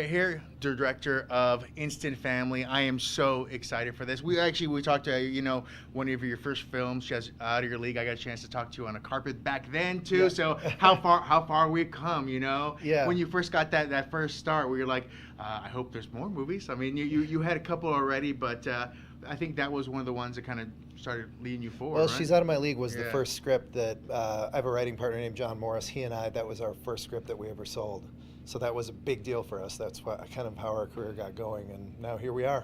right here, director of Instant Family. I am so excited for this. We talked to one of your first films, just Out of Your League. I got a chance to talk to you on a carpet back then too. Yeah. So how far we've come, Yeah. When you first got that first start, where you're like, I hope there's more movies. I mean, you had a couple already, but I think that was one of the ones that kind of started leading you forward. Well, right? She's Out of My League was the Yeah. first script that I have a writing partner named John Morris. He and I, that was our first script that we ever sold. So that was a big deal for us. That's kind of how our career got going, and now here we are.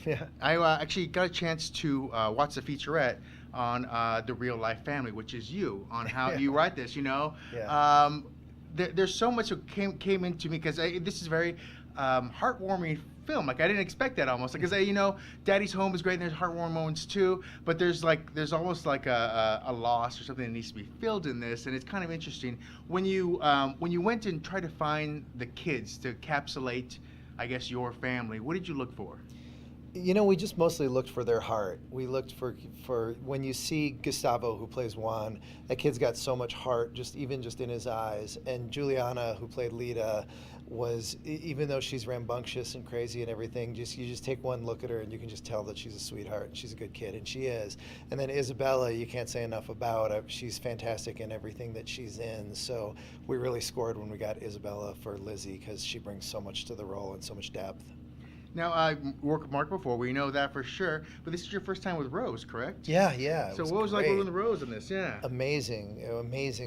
Yeah. I actually got a chance to watch the featurette on the Real Life Family, which is you, on how you write this. Yeah. There's so much that came into me because this is very heartwarming film. Like I didn't expect that almost because Daddy's Home is great and there's heartwarming moments too, but there's almost like a loss or something that needs to be filled in this, and it's kind of interesting when you went and tried to find the kids to encapsulate, I guess, your family. What did you look for? We just mostly looked for their heart. We looked for when you see Gustavo, who plays Juan, that kid's got so much heart, even in his eyes. And Juliana, who played Lita, was, even though she's rambunctious and crazy and everything, you just take one look at her and you can just tell that she's a sweetheart and she's a good kid, and she is. And then Isabella, you can't say enough about. She's fantastic in everything that she's in. So we really scored when we got Isabella for Lizzie because she brings so much to the role and so much depth. Now, I worked with Mark before. We know that for sure. But this is your first time with Rose, correct? Yeah. So what was it like working with Rose in this? Yeah. Amazing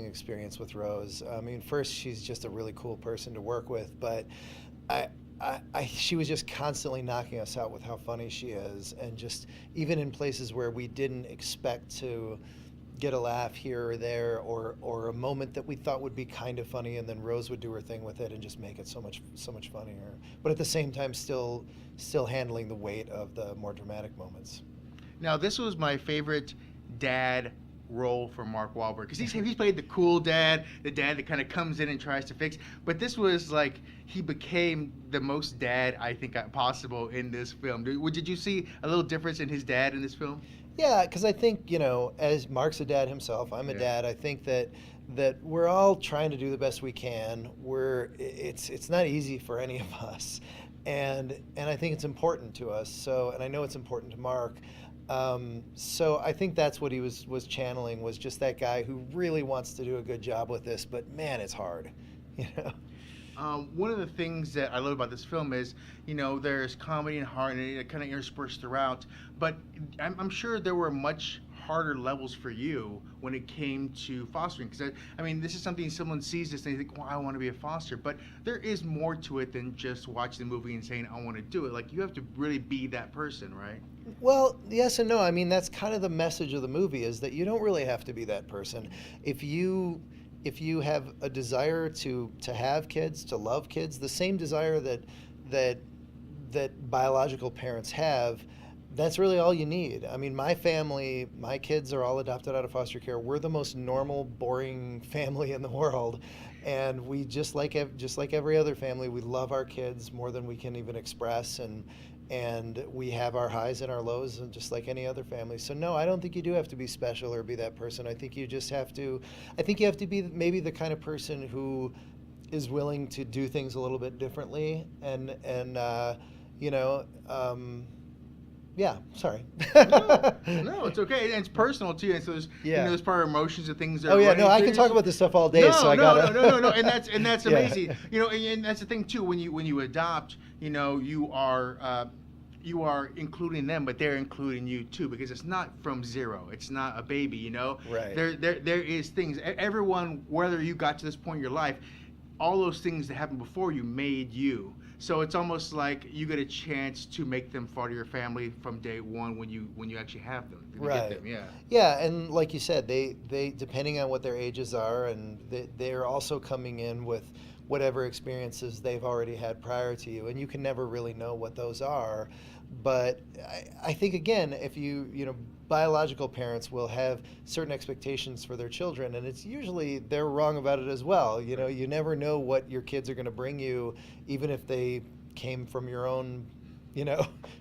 experience with Rose. I mean, first, she's just a really cool person to work with, but she was just constantly knocking us out with how funny she is, and just even in places where we didn't expect to get a laugh here or there, or a moment that we thought would be kind of funny, and then Rose would do her thing with it and just make it so much funnier. But at the same time, still handling the weight of the more dramatic moments. Now, this was my favorite dad role for Mark Wahlberg because he's played the cool dad, the dad that kind of comes in and tries to fix. But this was like he became the most dad I think possible in this film. Did you see a little difference in his dad in this film? Yeah, because I think, as Mark's a dad himself, I'm a dad. I think that we're all trying to do the best we can. It's not easy for any of us, and I think it's important to us. So, and I know it's important to Mark. So I think that's what he was channeling, was just that guy who really wants to do a good job with this, but man, it's hard. One of the things that I love about this film is, there's comedy and heart, and it kind of interspersed throughout. But I'm sure there were much harder levels for you when it came to fostering. Because I mean, this is something someone sees this and they think, "Well, I want to be a foster." But there is more to it than just watching the movie and saying, "I want to do it." Like you have to really be that person, right? Well, yes and no. I mean, that's kind of the message of the movie, is that you don't really have to be that person. If you have a desire to have kids, to love kids, the same desire that biological parents have, that's really all you need. I mean, my family, my kids are all adopted out of foster care. We're the most normal, boring family in the world, and we just like every other family, we love our kids more than we can even express, and we have our highs and our lows, and just like any other family. So no, I don't think you do have to be special or be that person. I think you have to be maybe the kind of person who is willing to do things a little bit differently, and yeah, sorry. No, it's okay. And it's personal too. And so there's there's probably emotions and things that Oh are yeah, running no, I through can you. talk about this stuff all day. No, so I gotta. no, and that's Yeah. amazing. And that's the thing too. When you adopt, you are including them, but they're including you too, because it's not from zero. It's not a baby. Right. There is things. Everyone, whether you got to this point in your life, all those things that happened before you made you. So it's almost like you get a chance to make them part of your family from day one when you actually have them. When you Right. get them, yeah. Yeah, and like you said, they depending on what their ages are, and they're also coming in with whatever experiences they've already had prior to you, and you can never really know what those are. But I think, again, if biological parents will have certain expectations for their children, and it's usually they're wrong about it as well. You never know what your kids are going to bring you, even if they came from your own,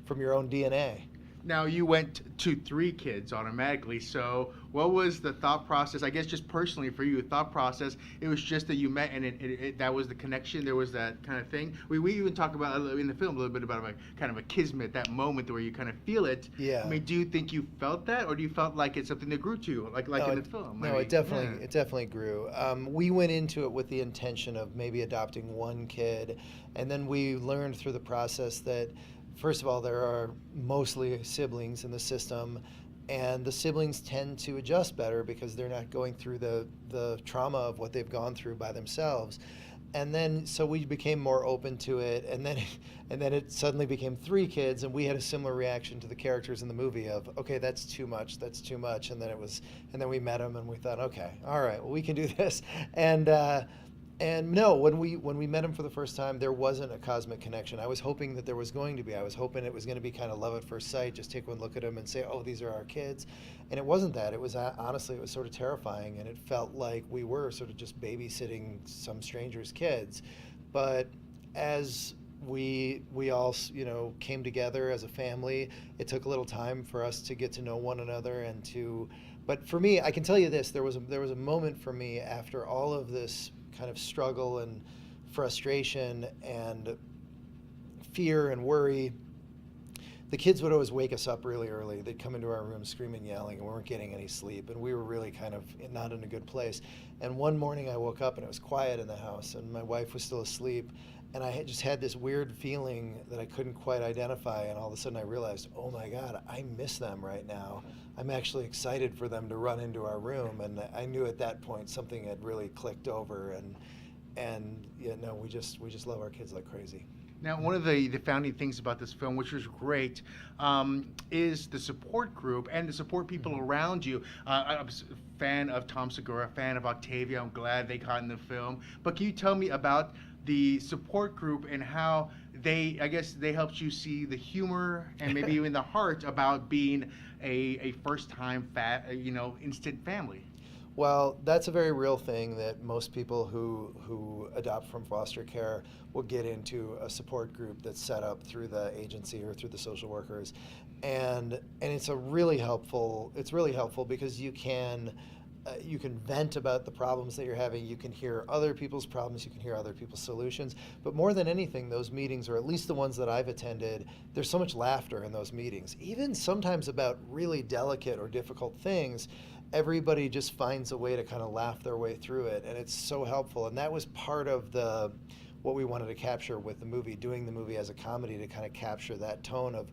from your own DNA. Now you went to 3 kids automatically. So what was the thought process? I guess just personally for you, thought process. It was just that you met, and that was the connection. There was that kind of thing. We even talk about in the film a little bit about a kind of a kismet, that moment where you kind of feel it. Yeah. I mean, do you think you felt that, or do you felt like it's something that grew to you, like No, in the film? no, it definitely grew. We went into it with the intention of maybe adopting 1 kid, and then we learned through the process that, first of all, there are mostly siblings in the system, and the siblings tend to adjust better because they're not going through the trauma of what they've gone through by themselves. And then so we became more open to it, and then it suddenly became 3 kids, and we had a similar reaction to the characters in the movie of, okay, that's too much, and then we met them and we thought, okay, all right, well, we can do this. And no, when we met him for the first time, there wasn't a cosmic connection. I was hoping that there was going to be. I was hoping it was going to be kind of love at first sight. Just take one look at him and say, "Oh, these are our kids," and it wasn't that. It was honestly, it was sort of terrifying, and it felt like we were sort of just babysitting some stranger's kids. But as we all came together as a family, it took a little time for us to get to know one another and to. But for me, I can tell you this: there was a moment for me after all of this kind of struggle and frustration and fear and worry. The kids would always wake us up really early. They'd come into our room screaming, yelling, and we weren't getting any sleep, and we were really kind of not in a good place. And one morning I woke up and it was quiet in the house, and my wife was still asleep, and I had just had this weird feeling that I couldn't quite identify, and all of a sudden I realized, oh my God, I miss them right now. I'm actually excited for them to run into our room, and I knew at that point something had really clicked over, and we just love our kids like crazy. Now, one of the founding things about this film, which was great, is the support group and the support people around you. I'm a fan of Tom Segura, fan of Octavia. I'm glad they got in the film. But can you tell me about the support group and how they helped you see the humor and maybe even the heart about being a first-time instant family? Well, that's a very real thing that most people who adopt from foster care will get into a support group that's set up through the agency or through the social workers, and it's really helpful because you can vent about the problems that you're having. You can hear other people's problems. You can hear other people's solutions. But more than anything, those meetings, or at least the ones that I've attended, there's so much laughter in those meetings. Even sometimes about really delicate or difficult things, everybody just finds a way to kind of laugh their way through it, and it's so helpful. And that was part of what we wanted to capture with the movie, doing the movie as a comedy, to kind of capture that tone of,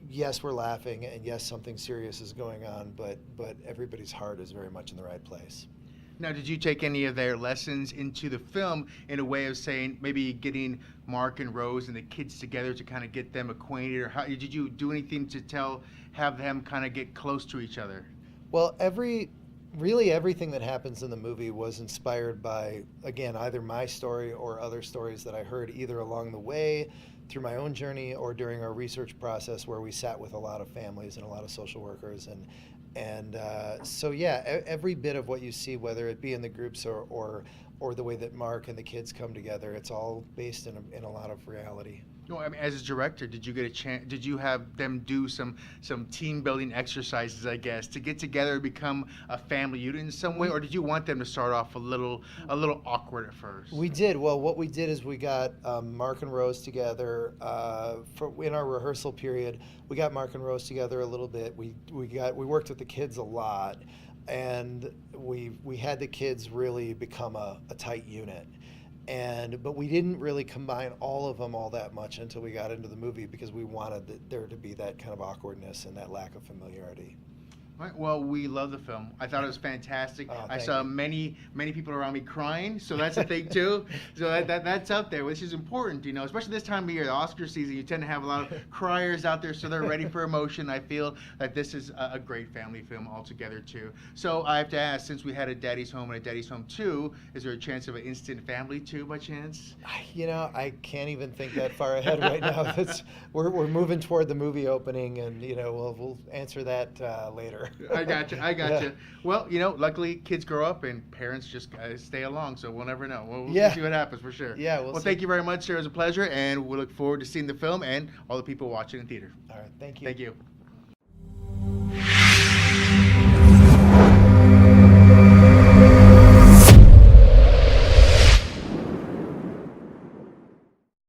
yes, we're laughing, and yes, something serious is going on, but everybody's heart is very much in the right place. Now, did you take any of their lessons into the film in a way of saying, maybe getting Mark and Rose and the kids together to kind of get them acquainted, or how did you do anything to have them kind of get close to each other? Well, everything that happens in the movie was inspired by, again, either my story or other stories that I heard either along the way, through my own journey, or during our research process where we sat with a lot of families and a lot of social workers. So yeah, every bit of what you see, whether it be in the groups or the way that Mark and the kids come together, it's all based in a lot of reality. No, I mean, as a director, did you get a chance? Did you have them do some team building exercises, I guess, to get together and become a family unit in some way, or did you want them to start off a little awkward at first? We did. Well, what we did is we got Mark and Rose together in our rehearsal period. We got Mark and Rose together a little bit. We worked with the kids a lot, and we had the kids really become a tight unit. But we didn't really combine all of them all that much until we got into the movie, because we wanted there to be that kind of awkwardness and that lack of familiarity. Right. Well, we love the film. I thought it was fantastic. Oh, I saw many people around me crying, so that's a thing too. So that's up there, which is important, especially this time of year, the Oscar season. You tend to have a lot of criers out there, so they're ready for emotion. I feel that this is a great family film altogether too. So I have to ask, since we had a Daddy's Home and a Daddy's Home 2, is there a chance of an Instant Family 2 by chance? I can't even think that far ahead right now. We're moving toward the movie opening, and we'll answer that later. I got you. Well, luckily kids grow up and parents just stay along, so we'll never know. We'll see what happens for sure. Yeah, well, thank you very much, sir. It was a pleasure, and we look forward to seeing the film and all the people watching in theater. All right, thank you. Thank you.